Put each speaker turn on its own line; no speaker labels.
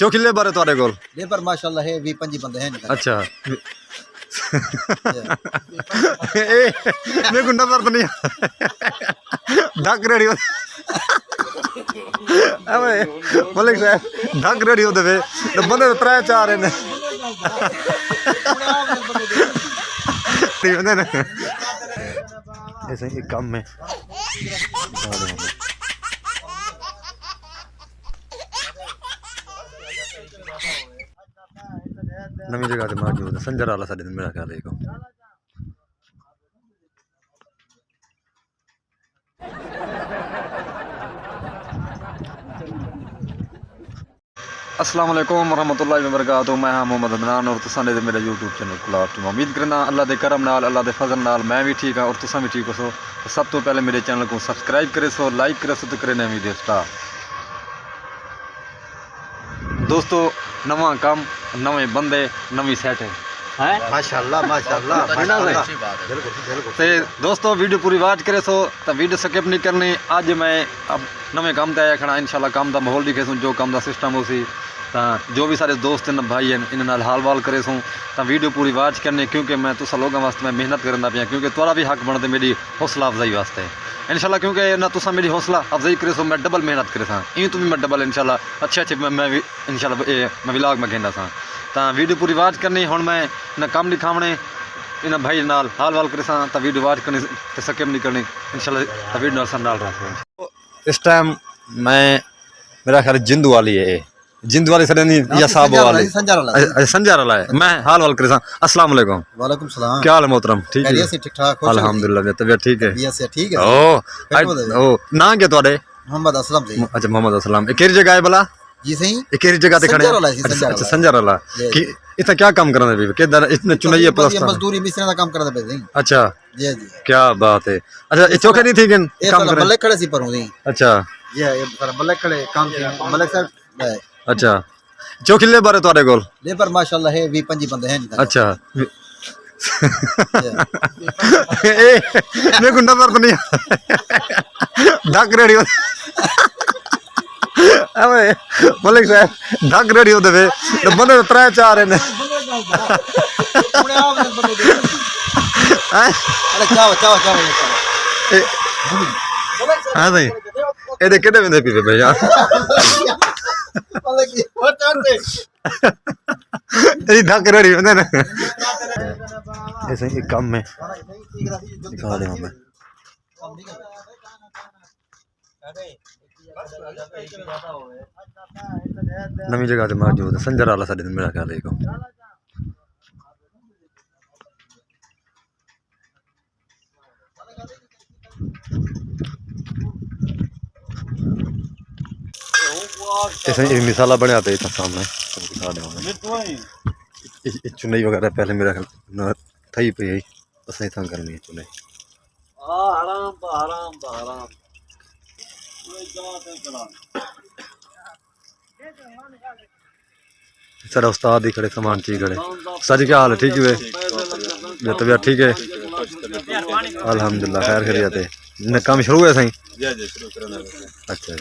चौकिले बारे ਤੁਹਾਡੇ ਕੋਲ
लेबर माशाल्लाह है 20-25 बंदे हैं
अच्छा मैं गुंडा दर्द नहीं ढक रेडी मलिक साहब ढक रेडी होते वे बंदे 3-4 ने ऐसे ही काम में नवी जगह से मौजूद है संजर वाला साढ़े दिन मेरा ख्याल है अस्सलाम वालेकुम रहमतुल्लाहि व बरकातहू। मैं हाँ मोहम्मद अदनान और तुसां दे मेरा यूट्यूब चैनल खुला उम्मीद करना अल्लाह के करम नाल अल्लाह के फजल नाल मैं भी ठीक हाँ और तुसां भी ठीक हो। तो सब तो पहले मेरे चैनल को सब्सक्राइब करे सो लाइक करे सो तो करे नई वीडियो स्टार्ट। दोस्तों नवा काम नवे बंदे नवी सेट है
माशाल्लाह माशाल्लाह
ते दोस्तों वीडियो पूरी वाच करे सो तो वीडियो स्किप नहीं करनी। अज मैं अब नवे काम ते आया खड़ा इंशाल्लाह काम का माहौल दिखे सूँ जो काम का सिस्टम हो सी जो भी सारे दोस्त हैं भाई हैं इन्होंने हाल वाल करे सूँ तो वीडियो पूरी वाच करनी क्योंकि मैं तुसा लोगों वास्ते मैं मेहनत करना पिया क्योंकि थोड़ा भी हक बनते मेरी हौसला अफजाई वास्ते इंशाल्लाह क्योंकि ना तुसा मेरी हौसला अफजाई करे सो मैं डबल मेहनत करे सा इन तो भी मैं डबल इंशाल्लाह अच्छे मैं भी इंशाल्लाह मैं व्लॉग में कहना सा तो वीडियो पूरी वाच करनी हुण मैं इन्हें काम नहीं खावने इन भाई नाल हाल वाल करे सा तो वीडियो वाच करनी तो स्किप नहीं करनी इंशाल्लाह तो वीडियो नाल संभाल रहा इस टाइम मैं मेरा ख्याल जिंदू वाली है जिंदू वाली सर या साहब वाली संजार वाला है मैं हाल वाल करे सा। अस्सलाम वालेकुम।
वालेकुम सलाम।
क्या हाल है मोहतरम? ठीक है
ठीक ठाक
अल्हम्दुलिल्लाह तबीयत ठीक है
ठीक है।
ओ ना क्या ਤੁਹਾਡੇ
मोहम्मद असलम जी।
अच्छा मोहम्मद असलम केरी जगह है भला
जी सही
केरी जगह ते खड़े अच्छा संजार वाला कि इतना क्या काम करना है किधर इतने चुनाई प्लस
मजदूरी मिस्त्री का काम करना पे जी।
अच्छा
जी जी
क्या बात है। अच्छा ये चौके नहीं थी कि काम कर
मलिक खड़े सी पर जी।
अच्छा
ये मलिक खड़े काम मलिक सर
अच्छा चौकिले बारे ਤੁਹਾਡੇ ਕੋਲ
लेबर माशाल्लाह है 20-25 बंदे हैं
अच्छा मैं गुंडा दर्द नहीं ढक रेडी मलिक साहब ढक रेडी होते वे बंदे 3-4 ने हाँ सही ये कितने बंदे पीवे भाई यार ढक रेडी होते ना ऐसे ही काम में दिखा दे हमें नवी जगह से मौजूद है संजर वाला साढ़े दिन मेरा ख्याल है ऐसे मिसाला बने आते इतना सामने दिखा दे चुनाई वगैरह पहले मेरा ख्याल थी पी बस नहीं था करनी है चुनाई सारा उस्ताद ही खड़े सामान चीज खड़े सर क्या हाल है? ठीक है तबीयत ठीक है अल्हम्दुलिल्लाह खैर खैरियत है काम शुरू है सही अच्छा